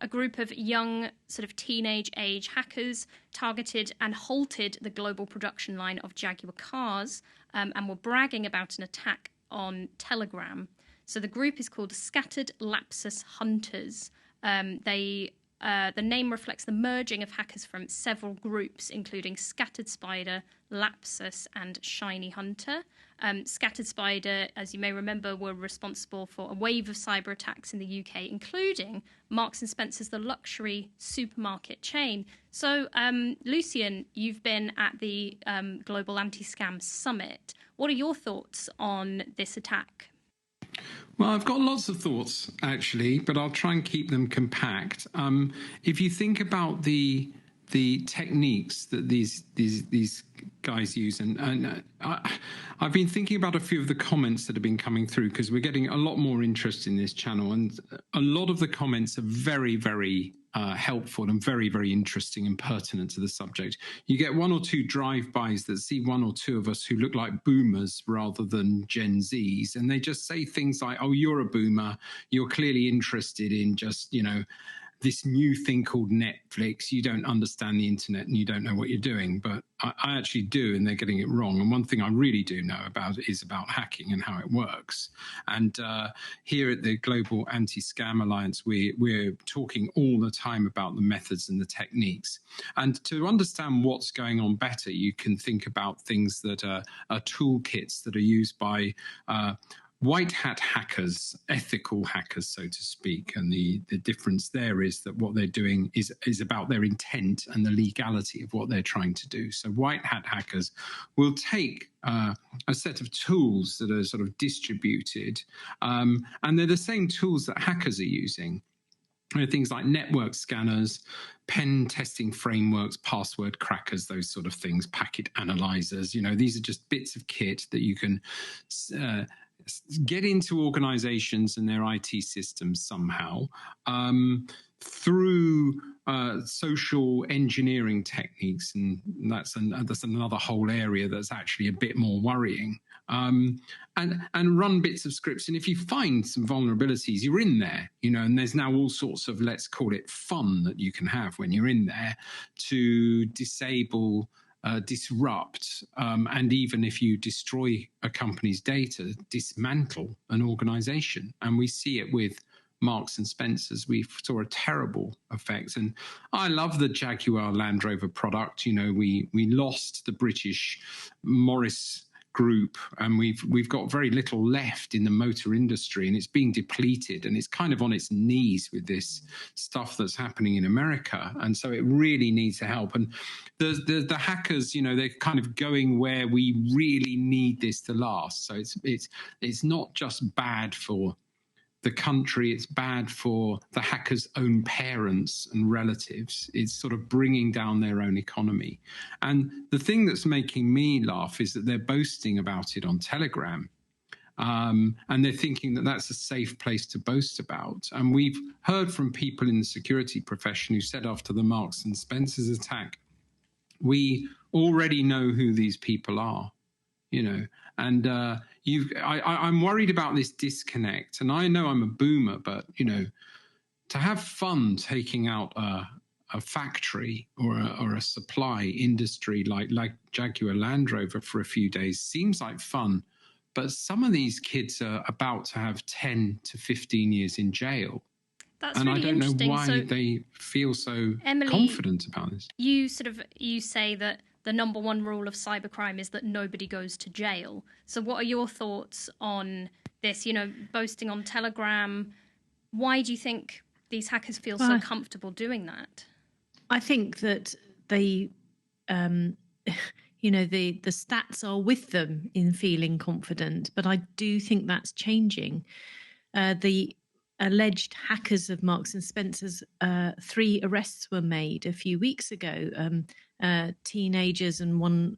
a group of young, sort of teenage age hackers targeted and halted the global production line of Jaguar cars and were bragging about an attack on Telegram. So the group is called Scattered Lapsus Hunters. The name reflects the merging of hackers from several groups, including Scattered Spider, Lapsus, and Shiny Hunter. Scattered Spider, as you may remember, were responsible for a wave of cyber attacks in the UK, including Marks and Spencer's, the luxury supermarket chain. So, Lucian, you've been at the Global Anti-Scam Summit. What are your thoughts on this attack? Well, I've got lots of thoughts, actually, but I'll try and keep them compact. If you think about the techniques that these guys use, and I've been thinking about a few of the comments that have been coming through, because we're getting a lot more interest in this channel, and a lot of the comments are very, very helpful and very, very interesting and pertinent to the subject. You get one or two drive-bys that see one or two of us who look like boomers rather than Gen Zs, and they just say things like, oh, you're a boomer, you're clearly interested in just, this new thing called Netflix. You don't understand the internet and you don't know what you're doing. But I actually do, and they're getting it wrong. And one thing I really do know about is about hacking and how it works. And here at the Global Anti-Scam Alliance, we're talking all the time about the methods and the techniques. And to understand what's going on better, you can think about things that are toolkits that are used by white hat hackers, ethical hackers, so to speak. And the difference there is that what they're doing is about their intent and the legality of what they're trying to do. So white hat hackers will take a set of tools that are sort of distributed, and they're the same tools that hackers are using. Things like network scanners, pen testing frameworks, password crackers, those sort of things, packet analyzers. These are just bits of kit that you can get into organizations and their IT systems somehow through social engineering techniques, and that's another whole area that's actually a bit more worrying. And run bits of scripts, and if you find some vulnerabilities, you're in there, and there's now all sorts of, let's call it, fun that you can have when you're in there to disable, disrupt, and even if you destroy a company's data, dismantle an organization. And we see it with Marks and Spencer's. We saw a terrible effect. And I love the Jaguar Land Rover product. We lost the British Morris group, and we've got very little left in the motor industry, and it's being depleted, and it's kind of on its knees with this stuff that's happening in America. And so it really needs help. And the hackers, they're kind of going where we really need this to last. So it's not just bad for the country, it's bad for the hackers' own parents and relatives. It's sort of bringing down their own economy. And the thing that's making me laugh is that they're boasting about it on Telegram. And they're thinking that that's a safe place to boast about. And we've heard from people in the security profession who said after the Marks and Spencer's attack, we already know who these people are, and I'm worried about this disconnect. And I know I'm a boomer, but, to have fun taking out a factory or a supply industry like Jaguar Land Rover for a few days seems like fun. But some of these kids are about to have 10 to 15 years in jail. That's and really I don't know interesting. why they feel so confident about this. You say that the number one rule of cybercrime is that nobody goes to jail. So what are your thoughts on this? Boasting on Telegram. Why do you think these hackers feel so comfortable doing that? I think that they, the stats are with them in feeling confident, but I do think that's changing. The alleged hackers of Marks and Spencer's, 3 arrests were made a few weeks ago. Teenagers and one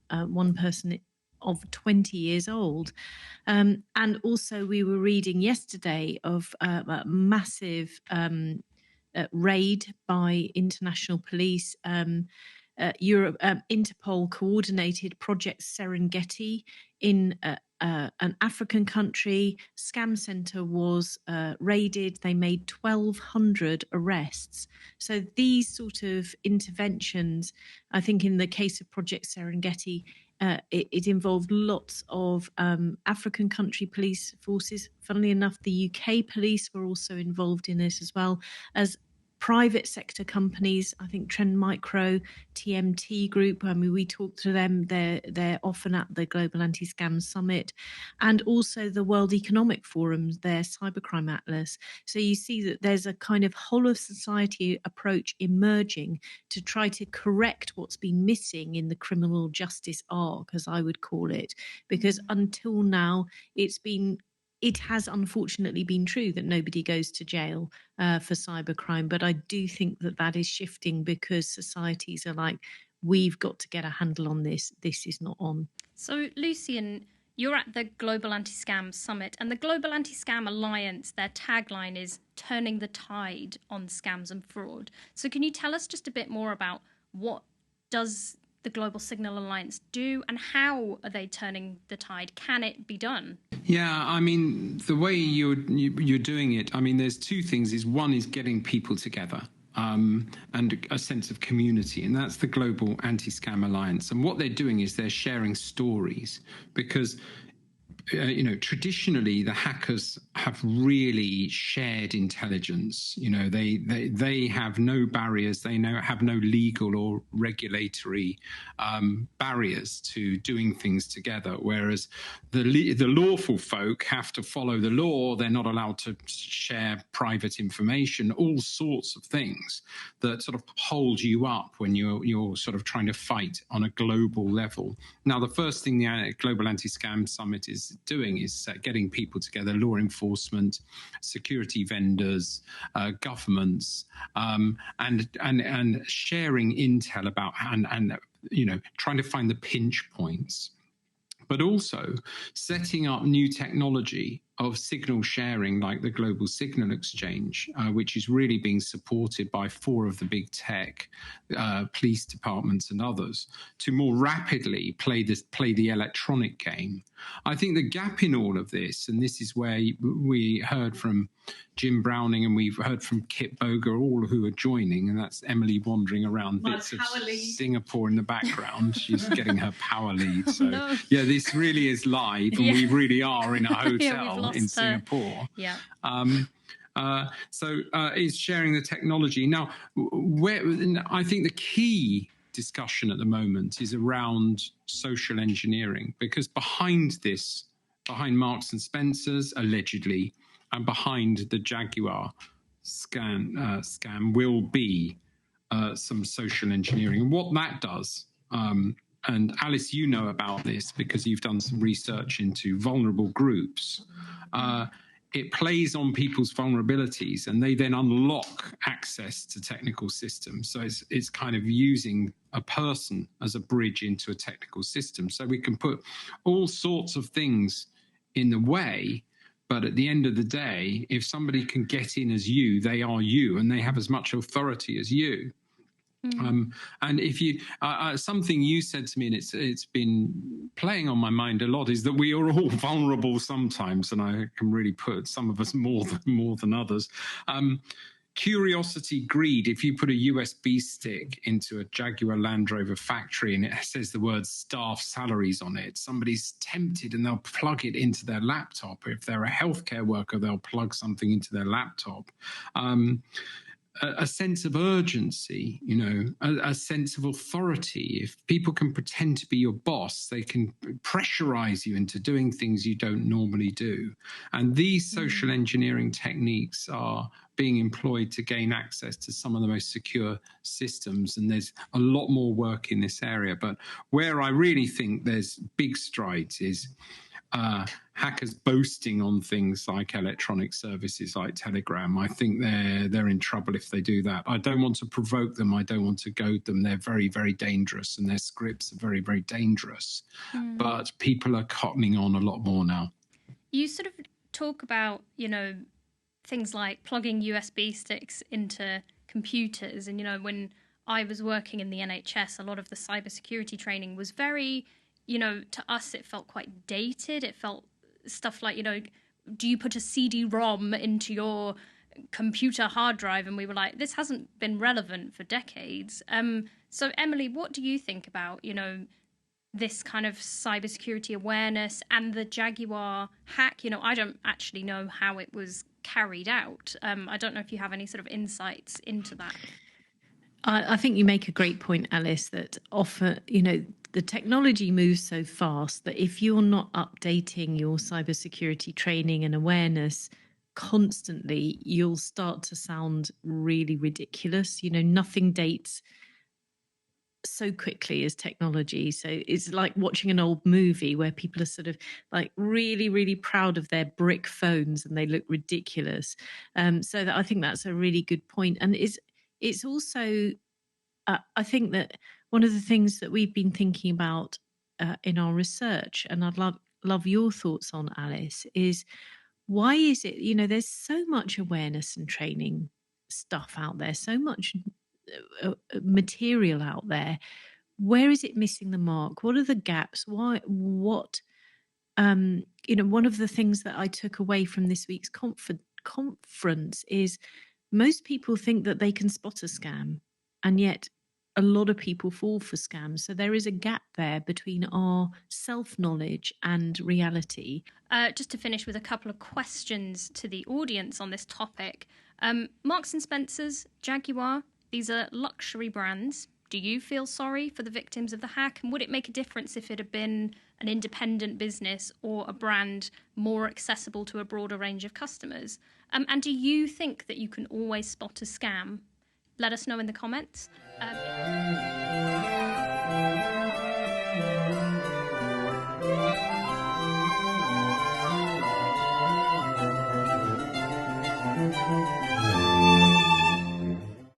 person of 20 years old. And also we were reading yesterday of a massive raid by international police. Interpol coordinated Project Serengeti in an African country. Scam Center was raided. They made 1,200 arrests. So these sort of interventions, I think in the case of Project Serengeti, it involved lots of African country police forces. Funnily enough, the UK police were also involved in this, as well as private sector companies. I think Trend Micro, TMT Group, I mean, we talked to them. They're often at the Global Anti-Scam Summit, and also the World Economic Forum, their Cybercrime Atlas. So you see that there's a kind of whole of society approach emerging to try to correct what's been missing in the criminal justice arc, as I would call it, because until now it has unfortunately been true that nobody goes to jail for cybercrime. But I do think that is shifting, because societies are like, we've got to get a handle on this. This is not on. So, Lucian, you're at the Global Anti-Scam Summit, and the Global Anti-Scam Alliance, their tagline is turning the tide on scams and fraud. So can you tell us just a bit more about what does the Global Signal Alliance do, and how are they turning the tide? Can it be done? Yeah, I mean, the way you're doing it, I mean, there's two things. One is getting people together and a sense of community, and that's the Global Anti-Scam Alliance. And what they're doing is they're sharing stories, because traditionally the hackers have really shared intelligence. They have no barriers. They have no legal or regulatory barriers to doing things together. Whereas the lawful folk have to follow the law. They're not allowed to share private information, all sorts of things that sort of hold you up when you're sort of trying to fight on a global level. Now, the first thing the Global Anti-Scam Summit is doing is getting people together, law enforcement, security vendors, governments, and sharing intel about and trying to find the pinch points, but also setting up new technology of signal sharing, like the Global Signal Exchange, which is really being supported by 4 of the big tech, police departments and others, to more rapidly play the electronic game. I think the gap in all of this, and this is where we heard from Jim Browning and we've heard from Kit Boger, all who are joining, and that's Emily wandering around bits of Singapore in the background. She's getting her power lead. So, yeah, this really is live, and we really are in a hotel in Singapore. Yeah. Is sharing the technology. Now, I think the key discussion at the moment is around social engineering, because behind Marks and Spencer's, allegedly, and behind the Jaguar scam will be some social engineering. And what that does, and Alice, you know about this because you've done some research into vulnerable groups, it plays on people's vulnerabilities, and they then unlock access to technical systems. So it's kind of using a person as a bridge into a technical system. So we can put all sorts of things in the way, but at the end of the day, if somebody can get in as you, they are you, and they have as much authority as you. And if you, something you said to me, and it's been playing on my mind a lot, is that we are all vulnerable sometimes, and I can really put some of us more than others. Curiosity, greed. If you put a USB stick into a Jaguar Land Rover factory and it says the word staff salaries on it, somebody's tempted and they'll plug it into their laptop. If they're a healthcare worker, they'll plug something into their laptop. A sense of urgency, a sense of authority. If people can pretend to be your boss, they can pressurize you into doing things you don't normally do. And these social engineering techniques are being employed to gain access to some of the most secure systems. And there's a lot more work in this area. But where I really think there's big strides is hackers boasting on things like electronic services like Telegram. I think they're in trouble if they do that. I don't want to provoke them. I don't want to goad them. They're very, very dangerous, and their scripts are very, very dangerous. But people are cottoning on a lot more now. You sort of talk about, things like plugging USB sticks into computers. And, when I was working in the NHS, a lot of the cybersecurity training was very to us, it felt quite dated. It felt stuff like, do you put a CD-ROM into your computer hard drive? And we were like, this hasn't been relevant for decades. So Emily, what do you think about, this kind of cybersecurity awareness and the Jaguar hack? I don't actually know how it was carried out. I don't know if you have any sort of insights into that. I think you make a great point, Alice, that often, the technology moves so fast that if you're not updating your cybersecurity training and awareness constantly, you'll start to sound really ridiculous. Nothing dates so quickly as technology. So it's like watching an old movie where people are sort of like really, really proud of their brick phones and they look ridiculous. So I think that's a really good point. And it's also, I think that one of the things that we've been thinking about in our research, and I'd love your thoughts on, Alice, is why is it, there's so much awareness and training stuff out there, so much material out there. Where is it missing the mark? What are the gaps? One of the things that I took away from this week's conference is most people think that they can spot a scam, and yet a lot of people fall for scams. So there is a gap there between our self-knowledge and reality. Just to finish with a couple of questions to the audience on this topic. Marks and Spencer's, Jaguar, these are luxury brands. Do you feel sorry for the victims of the hack? And would it make a difference if it had been an independent business or a brand more accessible to a broader range of customers? And do you think that you can always spot a scam? Let us know in the comments.